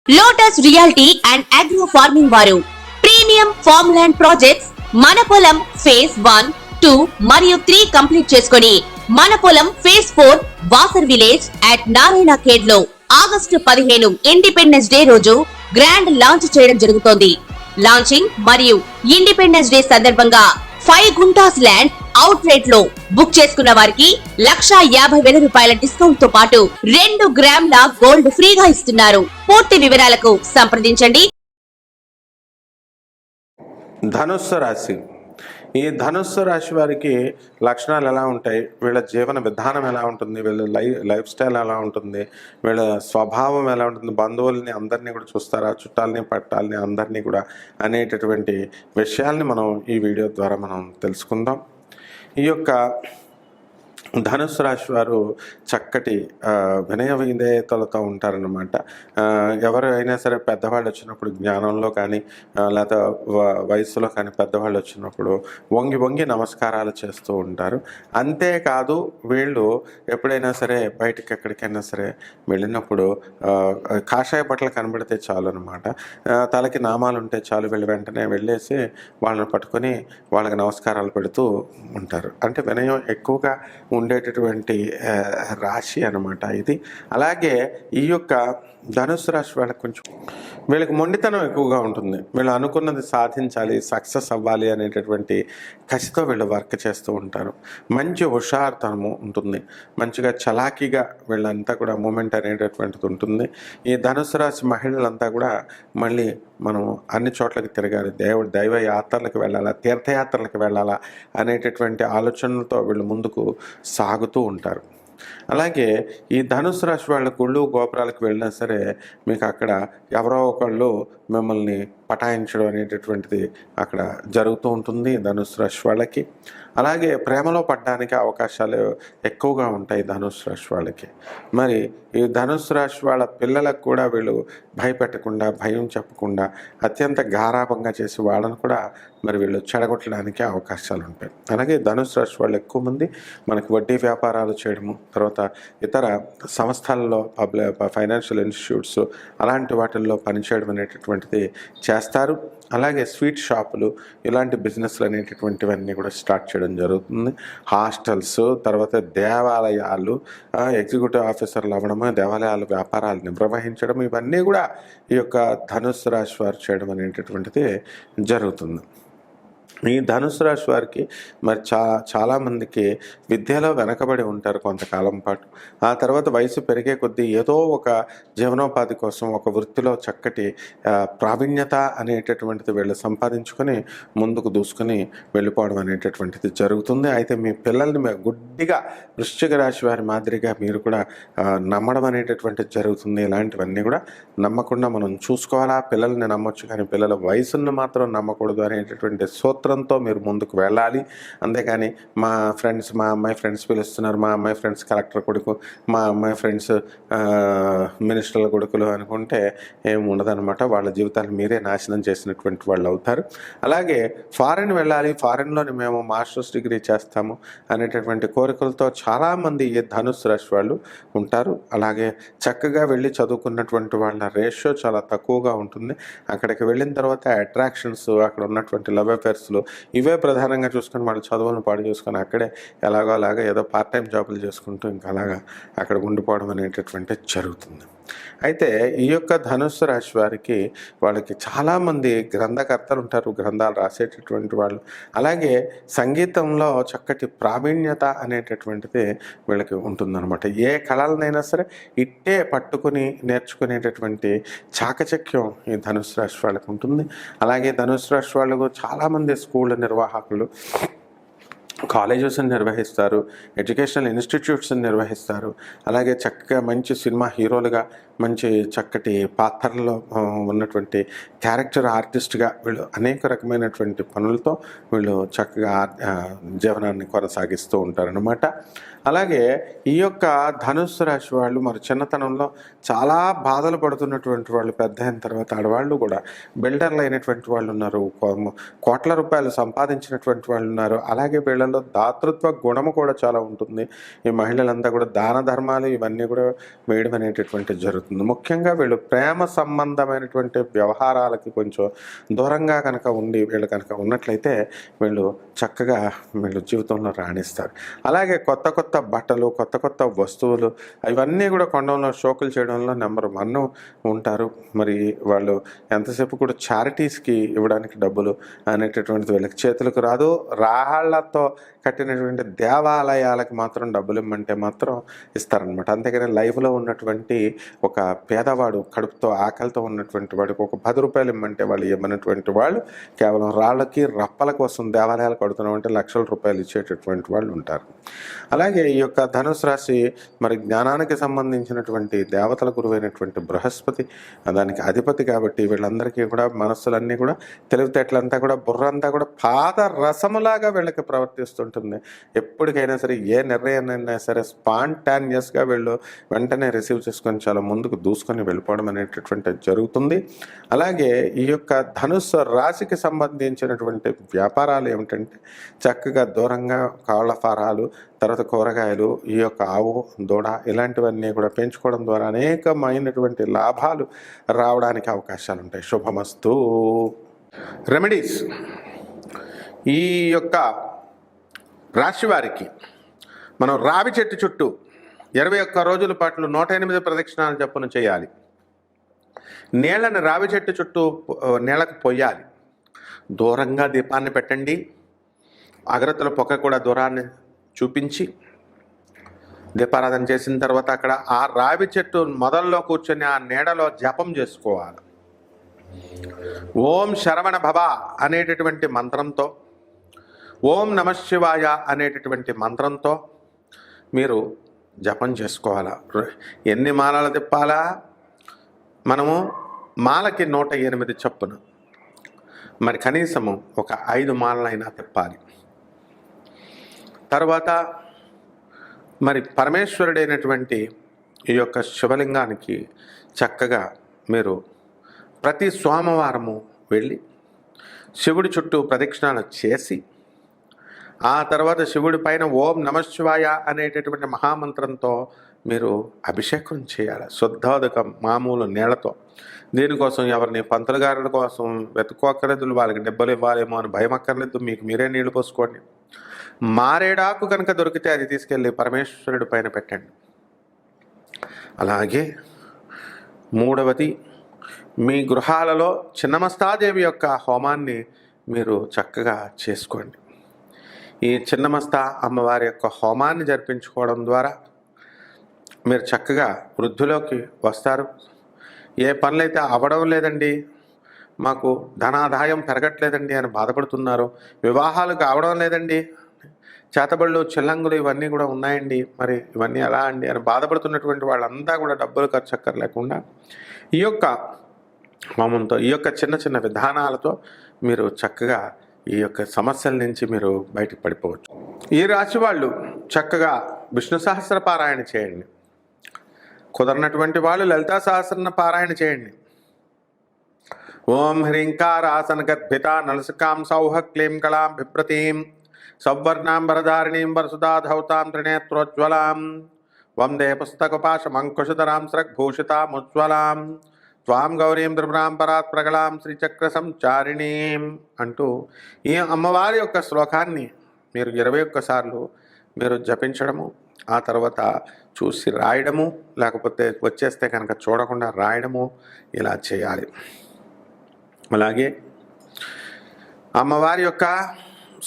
Lotus reality and agro farming వారు premium farm land projects మన పొలం ఫేజ్ 1, 2 మరియు 3 కంప్లీట్ చేసుకొని మన పొలం phase 4 Wasar village at Narayana Khed లో ఆగస్టు 15 ఇండిపెండెన్స్ డే రోజు గ్రాండ్ లాంచ్ చేయడం జరుగుతోంది. లాంచింగ్ మరియు ఇండిపెండెన్స్ డే సందర్భంగా 5 గుంటాస్ ల్యాండ్ అవుట్ రేట్ లో బుక్ చేసుకున్న వారికి 1,50,000 రూపాయల డిస్కౌంట్ తో పాటు 2 గ్రాముల గోల్డ్ ఫ్రీగా ఇస్తున్నారు. పూర్తి వివరాలకు సంప్రదించండి. ధనుస్సు రాశి. ఈ ధనుస్సు రాశి వారికి లక్షణాలు ఎలా ఉంటాయి, వీళ్ళ జీవన విధానం ఎలా ఉంటుంది, వీళ్ళ లైఫ్ స్టైల్ ఎలా ఉంటుంది, వీళ్ళ స్వభావం ఎలా ఉంటుంది, బంధువుల్ని అందరినీ కూడా చూస్తారా, చుట్టాలని పట్టాలని అందరినీ కూడా అనేటటువంటి విషయాల్ని మనం ఈ వీడియో ద్వారా మనం తెలుసుకుందాం. ఈ యొక్క ధనుస్సు రాశి వారు చక్కటి వినయ విధేయతలతో ఉంటారన్నమాట. ఎవరు అయినా సరే పెద్దవాళ్ళు వచ్చినప్పుడు జ్ఞానంలో కానీ లేదా వయసులో కానీ పెద్దవాళ్ళు వచ్చినప్పుడు వంగి వంగి నమస్కారాలు చేస్తూ ఉంటారు. అంతేకాదు వీళ్ళు ఎప్పుడైనా సరే బయటకు ఎక్కడికైనా సరే వెళ్ళినప్పుడు కాషాయ బట్టలు కనబడితే చాలు అనమాట, తలకి నామాలు ఉంటే చాలు, వీళ్ళు వెంటనే వెళ్ళేసి వాళ్ళని పట్టుకొని వాళ్ళకి నమస్కారాలు పెడుతూ ఉంటారు. అంటే వినయం ఎక్కువగా ఉండేటటువంటి రాశి అన్నమాట ఇది. అలాగే ఈ యొక్క ధనుస్సు రాశి వాళ్ళకి వీళ్ళకి మొండితనం ఎక్కువగా ఉంటుంది. వీళ్ళు అనుకున్నది సాధించాలి, సక్సెస్ అవ్వాలి అనేటటువంటి కసితో వీళ్ళు వర్క్ చేస్తూ ఉంటారు. మంచి హుషారుతనము ఉంటుంది, మంచిగా చలాకీగా వీళ్ళంతా కూడా మూమెంట్ అనేటటువంటిది ఉంటుంది. ఈ ధనుస్సు రాశి మహిళలంతా కూడా మళ్ళీ మనం అన్ని చోట్లకి తిరగాలి, దైవ యాత్రలకు వెళ్ళాలా, తీర్థయాత్రలకు వెళ్ళాలా అనేటటువంటి ఆలోచనలతో వీళ్ళు ముందుకు సాగుతూ ఉంటారు. అలాగే ఈ ధనుస్సు రాశి వాళ్ళ గుళ్ళు గోపురాలకు వెళ్ళినా సరే మీకు అక్కడ ఎవరో ఒకళ్ళు మిమ్మల్ని పటాయించడం అనేటటువంటిది అక్కడ జరుగుతూ ఉంటుంది ధనుస్సు రాశి వాళ్ళకి. అలాగే ప్రేమలో పడడానికి అవకాశాలు ఎక్కువగా ఉంటాయి ధనుస్సు రాశి వాళ్ళకి. మరి ఈ ధనుస్సు రాశి వాళ్ళ పిల్లలకు కూడా వీళ్ళు భయపెట్టకుండా, భయం చెప్పకుండా అత్యంత గారాభంగా చేసి వాళ్ళను కూడా మరి వీళ్ళు చెడగొట్టడానికి అవకాశాలు ఉంటాయి. అలాగే ధనుస్సు రాశి వాళ్ళు ఎక్కువ మంది మనకి వడ్డీ వ్యాపారాలు చేయడము, తర్వాత ఇతర సంస్థల్లో ఫైనాన్షియల్ ఇన్స్టిట్యూట్స్ అలాంటి వాటిల్లో పనిచేయడం అనేటటువంటిది చేస్తారు. అలాగే స్వీట్ షాపులు ఇలాంటి బిజినెస్లు అనేటటువంటివన్నీ కూడా స్టార్ట్ చేయడం జరుగుతుంది. హాస్టల్స్, తర్వాత దేవాలయాలు, ఎగ్జిక్యూటివ్ ఆఫీసర్లు అవ్వడము, దేవాలయాలు వ్యాపారాలు నిర్వహించడం, ఇవన్నీ కూడా ఈ యొక్క ధనుస్సు రాశి వారు చేయడం అనేటటువంటిది జరుగుతుంది. ఈ ధనుస్సు రాశి వారికి మరి చాలామందికి విద్యలో వెనకబడి ఉంటారు కొంతకాలం పాటు. ఆ తర్వాత వయసు పెరిగే కొద్దీ ఏదో ఒక జీవనోపాధి కోసం ఒక వృత్తిలో చక్కటి ప్రావీణ్యత అనేటటువంటిది వీళ్ళు సంపాదించుకొని ముందుకు దూసుకొని వెళ్ళిపోవడం అనేటటువంటిది జరుగుతుంది. అయితే మీ పిల్లల్ని గుడ్డిగా వృశ్చిక రాశి వారి మాదిరిగా మీరు కూడా నమ్మడం అనేటటువంటిది జరుగుతుంది. ఇలాంటివన్నీ కూడా నమ్మకుండా మనం చూసుకోవాలా. పిల్లల్ని నమ్మొచ్చు కానీ పిల్లల వయసును మాత్రం నమ్మకూడదు అనేటటువంటి సూత్రంతో మీరు ముందుకు వెళ్ళాలి. అంతేకాని మా అమ్మాయి ఫ్రెండ్స్ పిలుస్తున్నారు, మా అమ్మాయి ఫ్రెండ్స్ కలెక్టర్ కొడుకు, మా అమ్మాయి ఫ్రెండ్స్ మినిస్టర్ల కొడుకులు అనుకుంటే ఏమి ఉండదన్నమాట. వాళ్ళ జీవితాన్ని మీరే నాశనం చేసినటువంటి వాళ్ళు అవుతారు. అలాగే ఫారెన్ వెళ్ళాలి, ఫారెన్లోని మేము మాస్టర్స్ డిగ్రీ చేస్తాము అనేటటువంటి కోరికలతో చాలామంది ఈ ధనుస్సు రాశి వాళ్ళు ఉంటారు. అలాగే చక్కగా వెళ్ళి చదువుకున్నటువంటి వాళ్ళ రేషియో చాలా తక్కువగా ఉంటుంది. అక్కడికి వెళ్ళిన తర్వాత అట్రాక్షన్స్, అక్కడ ఉన్నటువంటి లవ్ అఫేర్స్లు ఇవే ప్రధానంగా చూసుకొని వాళ్ళు చదువులను పాడు చేసుకొని అక్కడే ఎలాగో అలాగా ఏదో పార్ట్ టైం జాబులు చేసుకుంటూ ఇంకా అలాగా అక్కడ ఉండిపోవడం అనేటటువంటి జరుగుతుంది. అయితే ఈ యొక్క ధనుస్సు రాశి వారికి వాళ్ళకి చాలామంది గ్రంథకర్తలు ఉంటారు, గ్రంథాలు రాసేటటువంటి వాళ్ళు. అలాగే సంగీతంలో చక్కటి ప్రావీణ్యత అనేటటువంటిది వీళ్ళకి ఉంటుందన్నమాట. ఏ కళలనైనా సరే ఇట్టే పట్టుకుని నేర్చుకునేటటువంటి చాకచక్యం ఈ ధనుస్సు రాశి వాళ్ళకి ఉంటుంది. అలాగే ధనుస్సు రాశి వాళ్ళకు చాలామంది స్కూళ్ళ నిర్వాహకులు కాలేజెస్ని నిర్వహిస్తారు, ఎడ్యుకేషనల్ ఇన్స్టిట్యూట్స్ని నిర్వహిస్తారు. అలాగే చక్కగా మంచి సినిమా హీరోలుగా మంచి చక్కటి పాత్రల్లో ఉన్నటువంటి క్యారెక్టర్ ఆర్టిస్ట్గా వీళ్ళు అనేక రకమైనటువంటి పనులతో వీళ్ళు చక్కగా జీవనాన్ని కొనసాగిస్తూ ఉంటారనమాట. అలాగే ఈ యొక్క ధనుస్సు రాశి వాళ్ళు మరి చిన్నతనంలో చాలా బాధలు పడుతున్నటువంటి వాళ్ళు పెద్ద అయిన తర్వాత ఆడవాళ్ళు కూడా బిల్డర్లు అయినటువంటి వాళ్ళు ఉన్నారు, కోట్ల రూపాయలు సంపాదించినటువంటి వాళ్ళు ఉన్నారు. అలాగే వీళ్ళలో దాతృత్వ గుణము కూడా చాలా ఉంటుంది. ఈ మహిళలంతా కూడా దాన ధర్మాలు ఇవన్నీ కూడా వేయడం అనేటటువంటి జరుగుతుంది. జరుగుతుంది. ముఖ్యంగా వీళ్ళు ప్రేమ సంబంధమైనటువంటి వ్యవహారాలకి కొంచెం దూరంగా కనుక ఉండి వీళ్ళు కనుక ఉన్నట్లయితే వీళ్ళు చక్కగా వీళ్ళు జీవితంలో రాణిస్తారు. అలాగే కొత్త కొత్త బట్టలు, కొత్త కొత్త వస్తువులు ఇవన్నీ కూడా కొనడంలో, షోకులు చేయడంలో నెంబర్ 1 ఉంటారు. మరి వాళ్ళు ఎంతసేపు కూడా చారిటీస్కి ఇవ్వడానికి డబ్బులు అనేటటువంటిది వీళ్ళకి చేతులకు రాదు. రాళ్లతో కట్టినటువంటి దేవాలయాలకు మాత్రం డబ్బులు ఇమ్మంటే మాత్రం ఇస్తారనమాట. అంతేగాని లైఫ్లో ఉన్నటువంటి ఒక పేదవాడు, కడుపుతో ఆకలితో ఉన్నటువంటి వాడికి ఒక 10 రూపాయలు ఇమ్మంటే వాళ్ళు ఇవ్వనటువంటి వాళ్ళు కేవలం రాళ్ళకి రప్పల కోసం దేవాలయాలు కడుతున్నామంటే లక్షల రూపాయలు ఇచ్చేటటువంటి వాళ్ళు ఉంటారు. అలాగే ఈ యొక్క ధనుసు రాశి మరి జ్ఞానానికి సంబంధించినటువంటి దేవతల గురువైనటువంటి బృహస్పతి దానికి అధిపతి కాబట్టి వీళ్ళందరికీ కూడా మనస్సులన్నీ కూడా, తెలివితేటలంతా కూడా, బుర్రంతా కూడా పాద రసములాగా వీళ్ళకి ప్రవర్తిస్తుంటుంది. ఎప్పటికైనా సరే ఏ నిర్ణయాన్నైనా సరే స్పాంటానియస్గా వీళ్ళు వెంటనే రిసీవ్ చేసుకొని చాలా ముందుకు దూసుకొని వెళ్ళిపోవడం అనేటటువంటి జరుగుతుంది. అలాగే ఈ యొక్క ధనుస్సు రాశికి సంబంధించినటువంటి వ్యాపారాలు ఏమిటంటే చక్కగా దూరంగా కోళ్ల ఫారాలు, తర్వాత కూరగాయలు, ఈ యొక్క ఆవు, దూడ ఇలాంటివన్నీ కూడా పెంచుకోవడం ద్వారా అనేకమైనటువంటి లాభాలు రావడానికి అవకాశాలు ఉంటాయి. శుభమస్తు. రెమెడీస్. ఈ యొక్క రాశి వారికి మనం రావి చెట్టు చుట్టూ 21 రోజుల పాటు 108 ప్రదక్షిణాలు చొప్పున చేయాలి. నీళ్ళని రావి చెట్టు చుట్టూ నీళ్ళకు పొయ్యాలి. దూరంగా దీపాన్ని పెట్టండి. అగరత్తుల పొగ కూడా దూరాన్ని చూపించి దీపారాధన చేసిన తర్వాత అక్కడ ఆ రావి చెట్టు మొదల్లో కూర్చొని ఆ నీడలో జపం చేసుకోవాలి. ఓం శరవణ భవ అనేటటువంటి మంత్రంతో, ఓం నమశివాయ అనేటటువంటి మంత్రంతో మీరు జపం చేసుకోవాలా. ఎన్ని మాలలు తిప్పాలా? మనము మాలకి 108 చొప్పున, మరి కనీసము ఒక 5 మాలలైనా తిప్పాలి. తర్వాత మరి పరమేశ్వరుడైనటువంటి ఈ యొక్క శివలింగానికి చక్కగా మీరు ప్రతి సోమవారము వెళ్ళి శివుడి చుట్టూ ప్రదక్షిణాలు చేసి ఆ తర్వాత శివుడి పైన ఓం నమశివాయ అనేటటువంటి మహామంత్రంతో మీరు అభిషేకం చేయాలి. శుద్ధోదకం మామూలు నీళ్లతో. దీనికోసం ఎవరిని పంతులు గారుల కోసం వెతుక్కోక్కర్లేదు, వాళ్ళకి డబ్బులు ఇవ్వాలేమో అని భయం అక్కర్లేదు. మీకు మీరే నీళ్లు పోసుకోండి. మారేడాకు కనుక దొరికితే అది తీసుకెళ్ళి పరమేశ్వరుడి పైన పెట్టండి. అలాగే 3వది, మీ గృహాలలో చిన్నమస్తాదేవి యొక్క హోమాన్ని మీరు చక్కగా చేసుకోండి. ఈ చిన్నమస్తా అమ్మవారి యొక్క హోమాన్ని జరిపించుకోవడం ద్వారా మీరు చక్కగా వృద్ధిలోకి వస్తారు. ఏ పనులైతే అవ్వడం లేదండి, మాకు ధనాదాయం పెరగట్లేదండి అని బాధపడుతున్నారు, వివాహాలు కావడం లేదండి, చేతబళ్ళు, చిల్లంగులు ఇవన్నీ కూడా ఉన్నాయండి, మరి ఇవన్నీ ఎలా అండి అని బాధపడుతున్నటువంటి వాళ్ళంతా కూడా డబ్బులు ఖర్చు అక్కర్లేకుండా ఈ యొక్క హోమంతో, ఈ యొక్క చిన్న చిన్న విధానాలతో మీరు చక్కగా ఈ యొక్క సమస్యల నుంచి మీరు బయటకు పడిపోవచ్చు. ఈ రాశి వాళ్ళు చక్కగా విష్ణు సహస్ర పారాయణ చేయండి. కుదరనటువంటి వాళ్ళు లలితా సహస్రన పారాయణ చేయండి. ఓం హ్రీంకారాసన గద్భిత నలసికాం సౌహ క్లీం కళాం బిప్రతీం సౌవర్ణాం వరధారిణీం వరసుధాధౌతాం త్రినేత్రోజ్వలాం వందే పుస్తకపాశమంకుశధరాం స్రగ్భూషితాముజ్వలాం త్వాం గౌరీం త్రిపురాం పరాత్ ప్రగళాం శ్రీచక్ర సంచారిణీం అంటూ ఈ అమ్మవారి యొక్క శ్లోకాన్ని మీరు 21 సార్లు మీరు జపించడము, ఆ తర్వాత చూసి రాయడము, లేకపోతే వచ్చేస్తే కనుక చూడకుండా రాయడము ఇలా చేయాలి. అలాగే అమ్మవారి యొక్క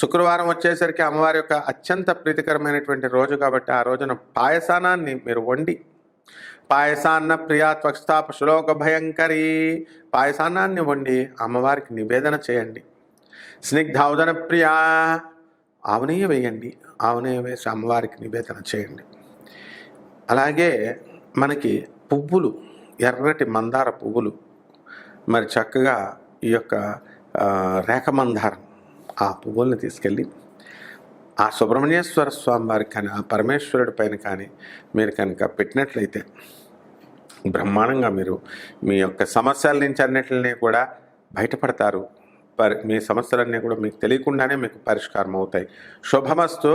శుక్రవారం వచ్చేసరికి అమ్మవారి యొక్క అత్యంత ప్రీతికరమైనటువంటి రోజు కాబట్టి ఆ రోజున పాయసానాన్ని మీరు వండి, పాయసాన్న ప్రియా త్వక్స్థా పశులోక భయంకరీ, పాయసాన్నాన్ని వండి అమ్మవారికి నివేదన చేయండి. స్నిగ్ధౌదన ప్రియా, ఆవునెయ్య వేయండి, ఆవునెయ్య వేసి అమ్మవారికి నివేదన చేయండి. అలాగే మనకి పువ్వులు, ఎర్రటి మందార పువ్వులు, మరి చక్కగా ఈ యొక్క రేఖమందారం ఆ పువ్వుల్ని తీసుకెళ్ళి ఆ సుబ్రహ్మణ్యేశ్వర స్వామి వారికి కానీ ఆ పరమేశ్వరుడి పైన కానీ మీరు కనుక పెట్టినట్లయితే బ్రహ్మాండంగా మీరు మీ యొక్క సమస్యల నుంచి అన్నిటిని కూడా బయటపడతారు. మీ సమస్యలన్నీ కూడా మీకు తెలియకుండానే మీకు పరిష్కారం అవుతాయి. శుభమస్తు.